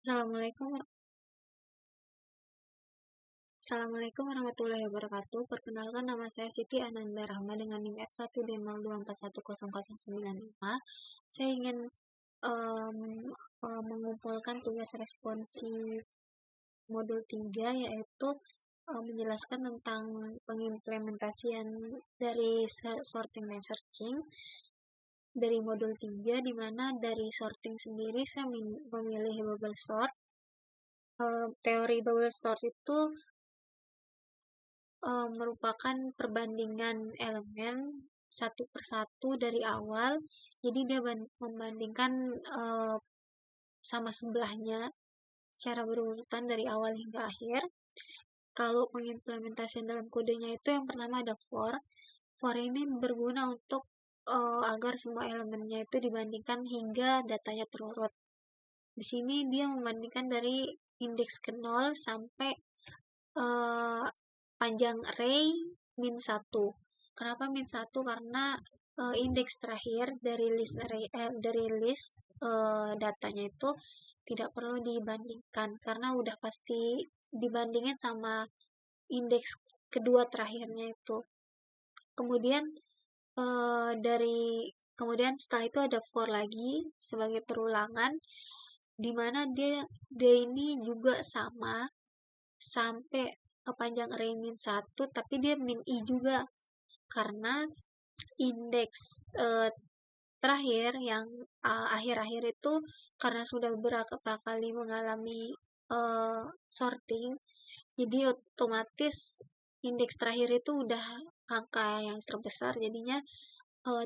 Assalamualaikum, Assalamualaikum warahmatullahi wabarakatuh. Perkenalkan, nama saya Siti Ananda Rahma dengan NIM F1D02410095. Saya ingin em, mengumpulkan tugas responsif modul 3, yaitu menjelaskan tentang pengimplementasian dari sorting dan searching dari modul 3, di mana dari sorting sendiri saya memilih bubble sort. Teori bubble sort itu merupakan perbandingan elemen satu persatu dari awal. Jadi dia membandingkan sama sebelahnya secara berurutan dari awal hingga akhir. Kalau pengimplementasian dalam kodenya itu yang pertama ada for. For ini berguna untuk agar semua elemennya itu dibandingkan hingga datanya terurut. Di sini dia membandingkan dari indeks ke 0 sampai panjang array min 1. Kenapa min 1? Karena indeks terakhir dari list array dari list datanya itu tidak perlu dibandingkan karena udah pasti dibandingin sama indeks kedua terakhirnya itu. Kemudian kemudian setelah itu ada for lagi sebagai perulangan, di mana dia ini juga sama sampai panjang array min 1, tapi dia min i juga karena indeks terakhir yang akhir-akhir itu karena sudah beberapa kali mengalami sorting, jadi otomatis indeks terakhir itu udah angka yang terbesar, jadinya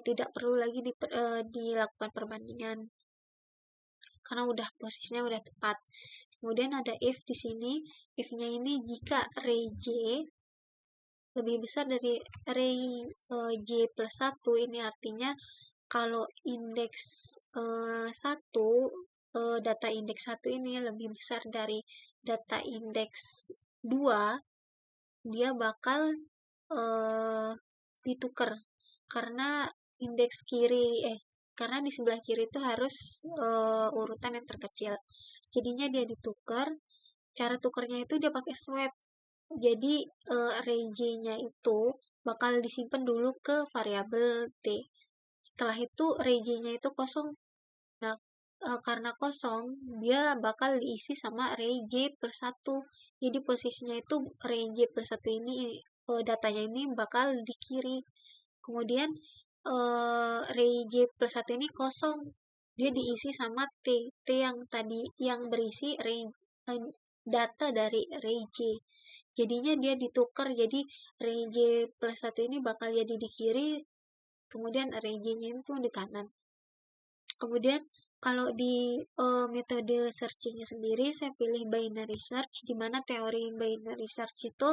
tidak perlu lagi dilakukan perbandingan karena udah posisinya udah tepat. Kemudian ada if di sini. If-nya ini jika array j lebih besar dari array j plus 1, ini artinya kalau indeks 1, data indeks 1 ini lebih besar dari data indeks 2, dia bakal ditukar karena indeks karena di sebelah kiri itu harus urutan yang terkecil. Jadinya dia ditukar. Cara tukarnya itu dia pakai swap. Jadi array j-nya itu bakal disimpan dulu ke variabel t. Setelah itu array j-nya itu kosong. Nah, karena kosong, dia bakal diisi sama array j plus 1. Jadi posisinya itu array j plus 1 ini, datanya ini bakal di kiri. Kemudian array j plus 1 ini kosong. Dia diisi sama t. T yang tadi yang berisi data dari array j. Jadinya dia ditukar, jadi array j plus 1 ini bakal jadi di kiri, kemudian array j-nya itu di kanan. Kemudian kalau di metode searching-nya sendiri, saya pilih binary search, di mana teori binary search itu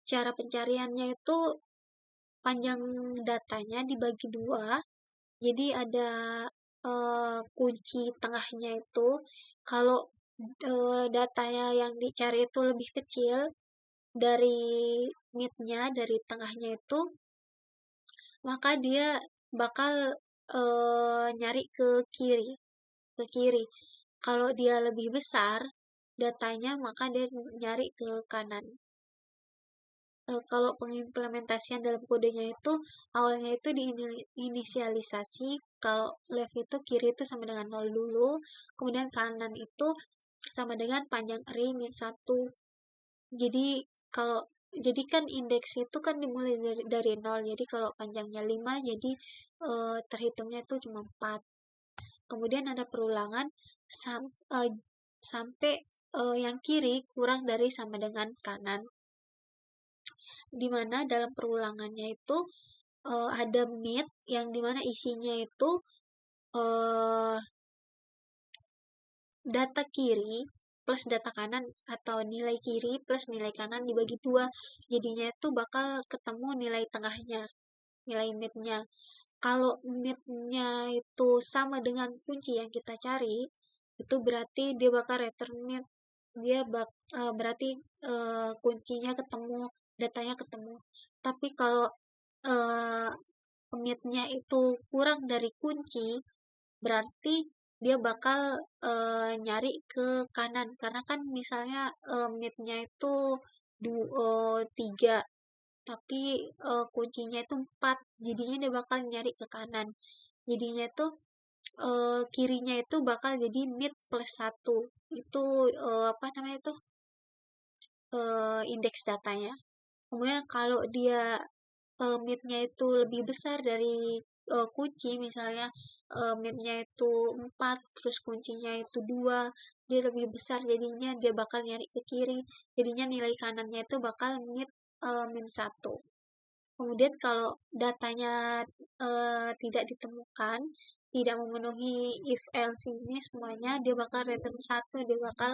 cara pencariannya itu panjang datanya dibagi 2. Jadi ada kunci tengahnya itu, kalau datanya yang dicari itu lebih kecil dari mid-nya, dari tengahnya itu, maka dia bakal nyari ke kiri. Kalau dia lebih besar datanya, maka dia nyari ke kanan. Kalau pengimplementasian dalam kodenya itu awalnya itu diinisialisasi, kalau left itu kiri itu sama dengan 0 dulu, kemudian kanan itu sama dengan panjang array min 1. Jadi kan indeks itu kan dimulai dari 0, jadi kalau panjangnya 5, jadi terhitungnya itu cuma 4. Kemudian ada perulangan sampai yang kiri kurang dari sama dengan kanan. Di mana dalam perulangannya itu ada mid yang dimana isinya itu data kiri plus data kanan atau nilai kiri plus nilai kanan dibagi 2. Jadinya itu bakal ketemu nilai tengahnya, nilai mid-nya. Kalau mid-nya itu sama dengan kunci yang kita cari, itu berarti dia bakal return mid. Dia berarti kuncinya ketemu, datanya ketemu. Tapi kalau mid-nya itu kurang dari kunci, berarti dia bakal nyari ke kanan karena kan misalnya mid-nya itu 3 tapi kuncinya itu 4, jadinya dia bakal nyari ke kanan. Jadinya itu kirinya itu bakal jadi mid plus 1. Itu apa namanya itu? Indeks datanya. Kemudian kalau dia mid-nya itu lebih besar dari kunci, misalnya mid-nya itu 4 terus kuncinya itu 2, dia lebih besar jadinya dia bakal nyari ke kiri. Jadinya nilai kanannya itu bakal mid min 1. Kemudian kalau datanya tidak ditemukan, tidak memenuhi if else ini semuanya, dia bakal return 1, dia bakal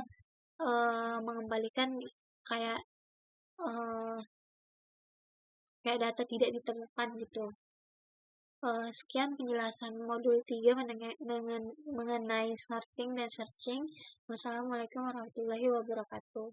mengembalikan kayak eh, kayak data tidak ditemukan gitu. Sekian penjelasan modul 3 mengenai sorting dan searching. Wassalamualaikum warahmatullahi wabarakatuh.